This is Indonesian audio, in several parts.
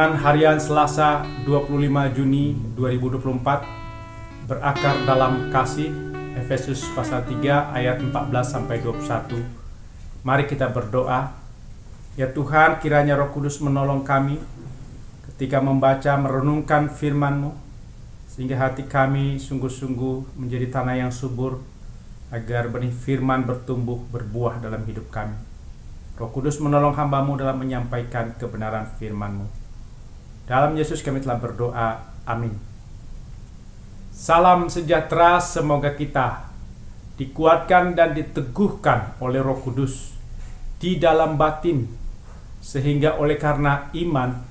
Renungan Harian Selasa 25 Juni 2024 berakar dalam kasih. Efesus pasal 3 ayat 14-21. Mari kita berdoa. Ya Tuhan, kiranya Roh Kudus menolong kami ketika membaca merenungkan firman-Mu, sehingga hati kami sungguh-sungguh menjadi tanah yang subur, agar benih firman bertumbuh berbuah dalam hidup kami. Roh Kudus menolong hamba-Mu dalam menyampaikan kebenaran firman-Mu. Dalam Yesus kami telah berdoa. Amin. Salam sejahtera, semoga kita dikuatkan dan diteguhkan oleh Roh Kudus di dalam batin, sehingga oleh karena iman,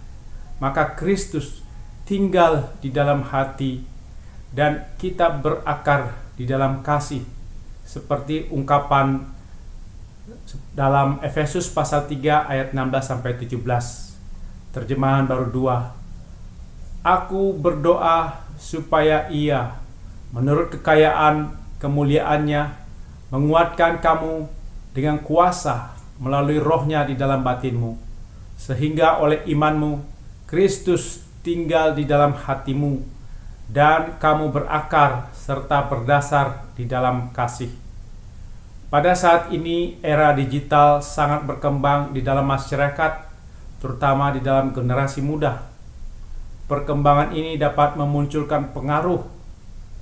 maka Kristus tinggal di dalam hati dan kita berakar di dalam kasih, seperti ungkapan dalam Efesus pasal 3 ayat 16-17. Terjemahan baru 2. Aku berdoa supaya Ia menurut kekayaan kemuliaannya menguatkan kamu dengan kuasa melalui Roh-Nya di dalam batinmu, sehingga oleh imanmu Kristus tinggal di dalam hatimu dan kamu berakar serta berdasar di dalam kasih. Pada saat ini era digital sangat berkembang di dalam masyarakat, terutama di dalam generasi muda. Perkembangan ini dapat memunculkan pengaruh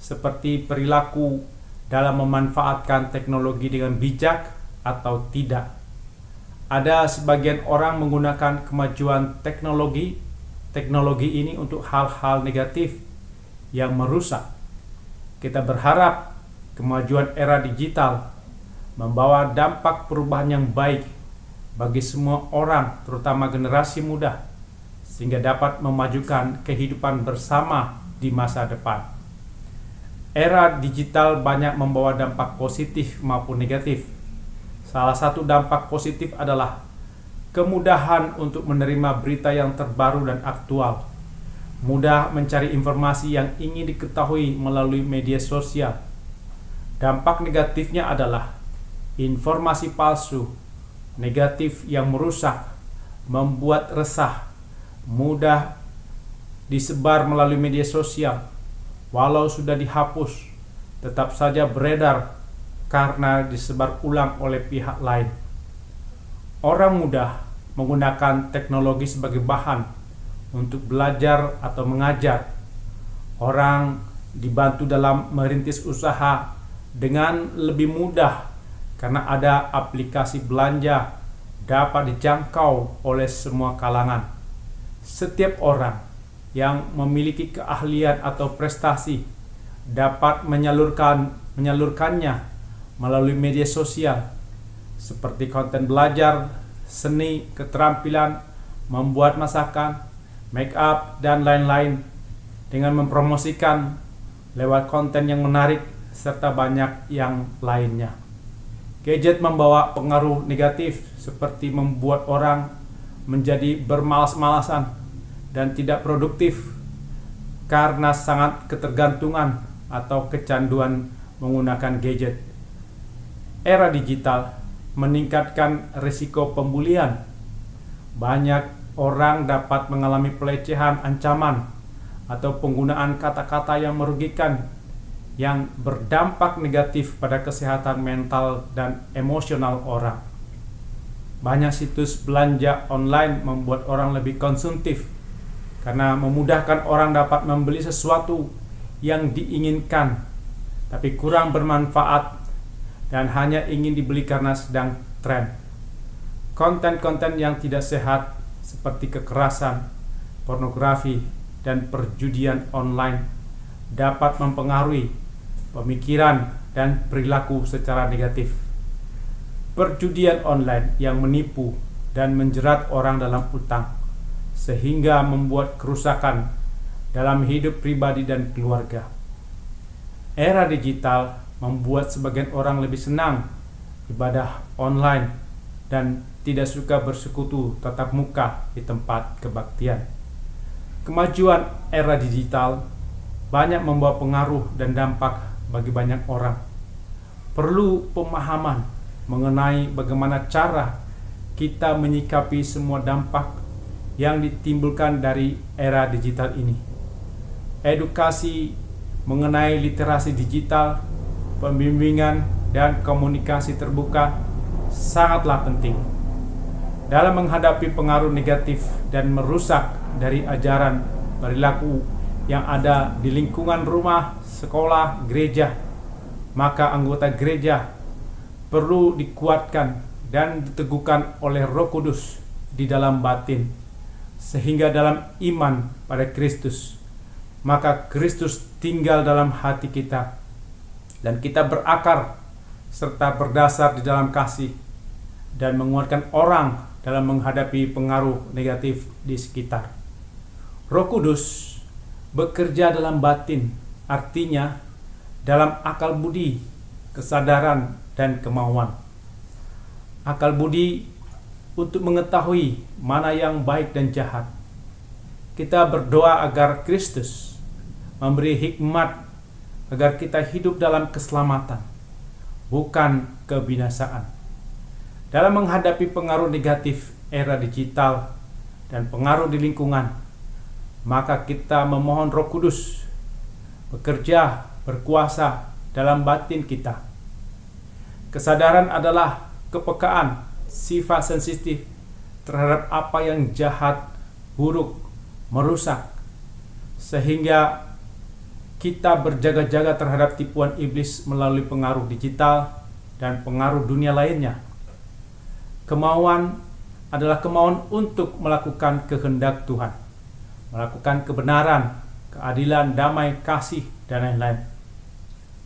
seperti perilaku dalam memanfaatkan teknologi dengan bijak atau tidak. Ada sebagian orang menggunakan kemajuan teknologi ini untuk hal-hal negatif yang merusak. Kita berharap kemajuan era digital membawa dampak perubahan yang baik bagi semua orang, terutama generasi muda, sehingga dapat memajukan kehidupan bersama di masa depan. Era digital banyak membawa dampak positif maupun negatif. Salah satu dampak positif adalah kemudahan untuk menerima berita yang terbaru dan aktual, mudah mencari informasi yang ingin diketahui melalui media sosial. Dampak negatifnya adalah informasi palsu, negatif yang merusak, membuat resah, mudah disebar melalui media sosial. Walau sudah dihapus, tetap saja beredar karena disebar ulang oleh pihak lain. Orang mudah menggunakan teknologi sebagai bahan untuk belajar atau mengajar. Orang dibantu dalam merintis usaha dengan lebih mudah karena ada aplikasi belanja dapat dijangkau oleh semua kalangan. Setiap orang yang memiliki keahlian atau prestasi dapat menyalurkannya melalui media sosial, seperti konten belajar, seni, keterampilan, membuat masakan, make up, dan lain-lain, dengan mempromosikan lewat konten yang menarik serta banyak yang lainnya. Gadget membawa pengaruh negatif seperti membuat orang menjadi bermalas-malasan dan tidak produktif karena sangat ketergantungan atau kecanduan menggunakan gadget. Era digital meningkatkan risiko pembulian. Banyak orang dapat mengalami pelecehan, ancaman, atau penggunaan kata-kata yang merugikan yang berdampak negatif pada kesehatan mental dan emosional orang. Banyak situs belanja online membuat orang lebih konsumtif karena memudahkan orang dapat membeli sesuatu yang diinginkan tapi kurang bermanfaat dan hanya ingin dibeli karena sedang tren. Konten-konten yang tidak sehat seperti kekerasan, pornografi, dan perjudian online dapat mempengaruhi pemikiran dan perilaku secara negatif. Perjudian online yang menipu dan menjerat orang dalam utang, sehingga membuat kerusakan dalam hidup pribadi dan keluarga. Era digital membuat sebagian orang lebih senang ibadah online dan tidak suka bersekutu tatap muka di tempat kebaktian. Kemajuan era digital banyak membawa pengaruh dan dampak bagi banyak orang. Perlu pemahaman mengenai bagaimana cara kita menyikapi semua dampak yang ditimbulkan dari era digital ini. Edukasi mengenai literasi digital, pembimbingan, dan komunikasi terbuka sangatlah penting dalam menghadapi pengaruh negatif dan merusak dari ajaran perilaku yang ada di lingkungan rumah, sekolah, gereja. Maka anggota gereja perlu dikuatkan dan diteguhkan oleh Roh Kudus di dalam batin, sehingga dalam iman pada Kristus, maka Kristus tinggal dalam hati kita, dan kita berakar serta berdasar di dalam kasih dan menguatkan orang dalam menghadapi pengaruh negatif di sekitar. Roh Kudus bekerja dalam batin, artinya dalam akal budi, kesadaran, dan kemauan. Akal budi untuk mengetahui mana yang baik dan jahat. Kita berdoa agar Kristus memberi hikmat agar kita hidup dalam keselamatan, bukan kebinasaan. Dalam menghadapi pengaruh negatif era digital dan pengaruh di lingkungan, maka kita memohon Roh Kudus bekerja, berkuasa dalam batin kita. Kesadaran adalah kepekaan, sifat sensitif terhadap apa yang jahat, buruk, merusak, sehingga kita berjaga-jaga terhadap tipuan iblis melalui pengaruh digital dan pengaruh dunia lainnya. Kemauan adalah kemauan untuk melakukan kehendak Tuhan, melakukan kebenaran, keadilan, damai, kasih, dan lain-lain.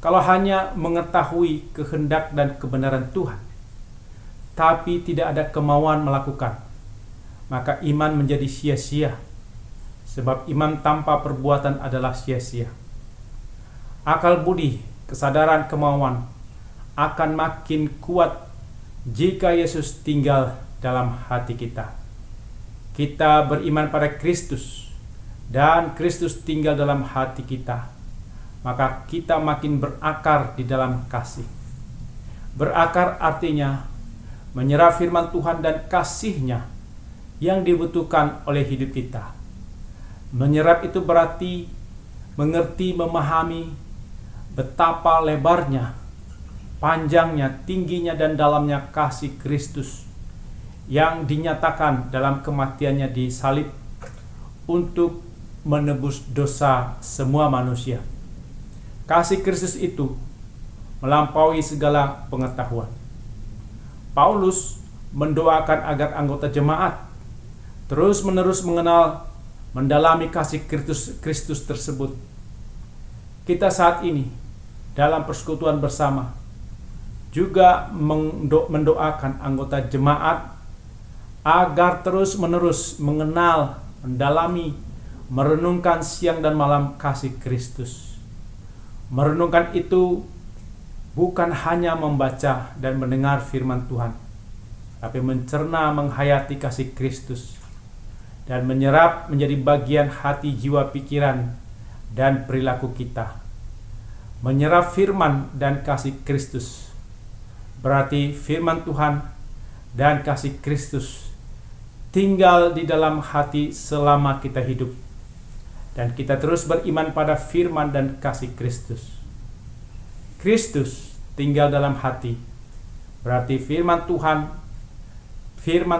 Kalau hanya mengetahui kehendak dan kebenaran Tuhan, tapi tidak ada kemauan melakukan, maka iman menjadi sia-sia, sebab iman tanpa perbuatan adalah sia-sia. Akal budi, kesadaran, kemauan akan makin kuat jika Yesus tinggal dalam hati kita. Kita beriman pada Kristus dan Kristus tinggal dalam hati kita, maka kita makin berakar di dalam kasih. Berakar artinya menyerap firman Tuhan dan kasih-Nya yang dibutuhkan oleh hidup kita. Menyerap itu berarti mengerti, memahami betapa lebarnya, panjangnya, tingginya, dan dalamnya kasih Kristus yang dinyatakan dalam kematiannya di salib untuk menebus dosa semua manusia. Kasih Kristus itu melampaui segala pengetahuan. Paulus mendoakan agar anggota jemaat terus-menerus mengenal, mendalami kasih Kristus tersebut. Kita saat ini dalam persekutuan bersama juga mendoakan anggota jemaat agar terus-menerus mengenal, mendalami, merenungkan siang dan malam kasih Kristus. Merenungkan itu bukan hanya membaca dan mendengar firman Tuhan, tapi mencerna, menghayati kasih Kristus dan menyerap menjadi bagian hati, jiwa, pikiran, dan perilaku kita. Menyerap firman dan kasih Kristus berarti firman Tuhan dan kasih Kristus tinggal di dalam hati selama kita hidup, dan kita terus beriman pada firman dan kasih Kristus. Kristus tinggal dalam hati berarti firman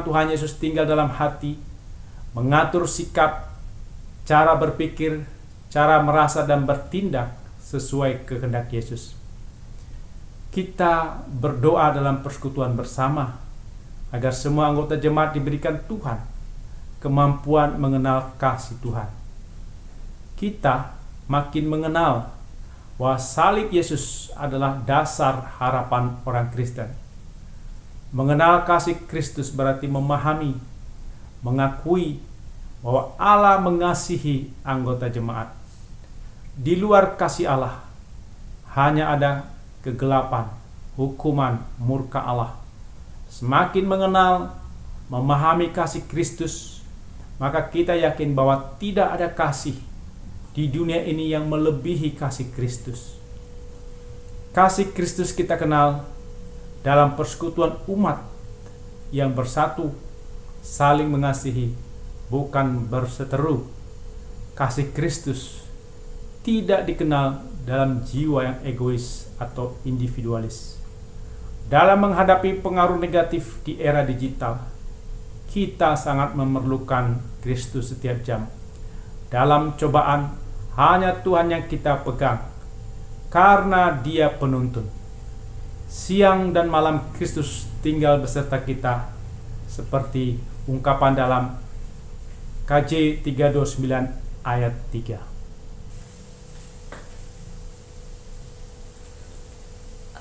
Tuhan Yesus tinggal dalam hati, mengatur sikap, cara berpikir, cara merasa, dan bertindak sesuai kehendak Yesus. Kita berdoa dalam persekutuan bersama agar semua anggota jemaat diberikan Tuhan kemampuan mengenal kasih Tuhan. Kita makin mengenal bahwa salib Yesus adalah dasar harapan orang Kristen. Mengenal kasih Kristus berarti memahami, mengakui bahwa Allah mengasihi anggota jemaat. Di luar kasih Allah hanya ada kegelapan, hukuman, murka Allah. Semakin mengenal, memahami kasih Kristus, maka kita yakin bahwa tidak ada kasih di dunia ini yang melebihi kasih Kristus. Kasih Kristus kita kenal dalam persekutuan umat yang bersatu, saling mengasihi, bukan berseteru. Kasih Kristus tidak dikenal dalam jiwa yang egois atau individualis. Dalam menghadapi pengaruh negatif di era digital, kita sangat memerlukan Kristus setiap jam. Dalam cobaan, hanya Tuhan yang kita pegang, karena Dia penuntun. Siang dan malam Kristus tinggal beserta kita, seperti ungkapan dalam KJ 329 ayat 3.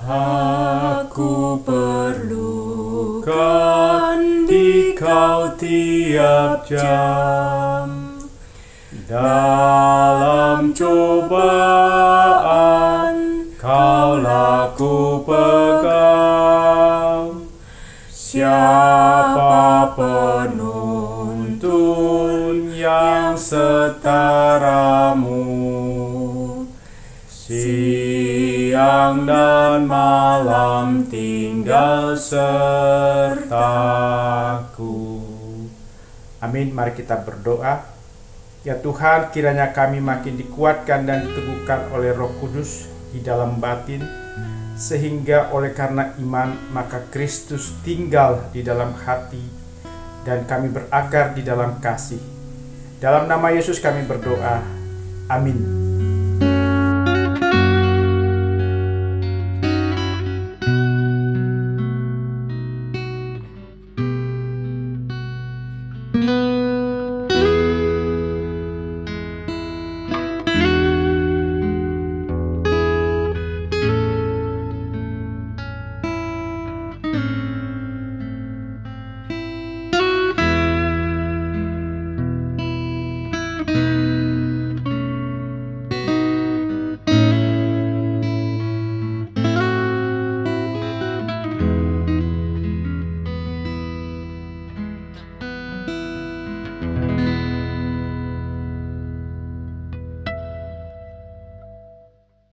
Aku perlukan Dikau tiap jam, dalam cobaan Kaulah ku pegang. Siapa penuntun yang setaramu, siang dan malam tinggal sertaku. Amin. Mari kita berdoa. Ya Tuhan, kiranya kami makin dikuatkan dan diteguhkan oleh Roh Kudus di dalam batin, sehingga oleh karena iman maka Kristus tinggal di dalam hati dan kami berakar di dalam kasih. Dalam nama Yesus kami berdoa. Amin.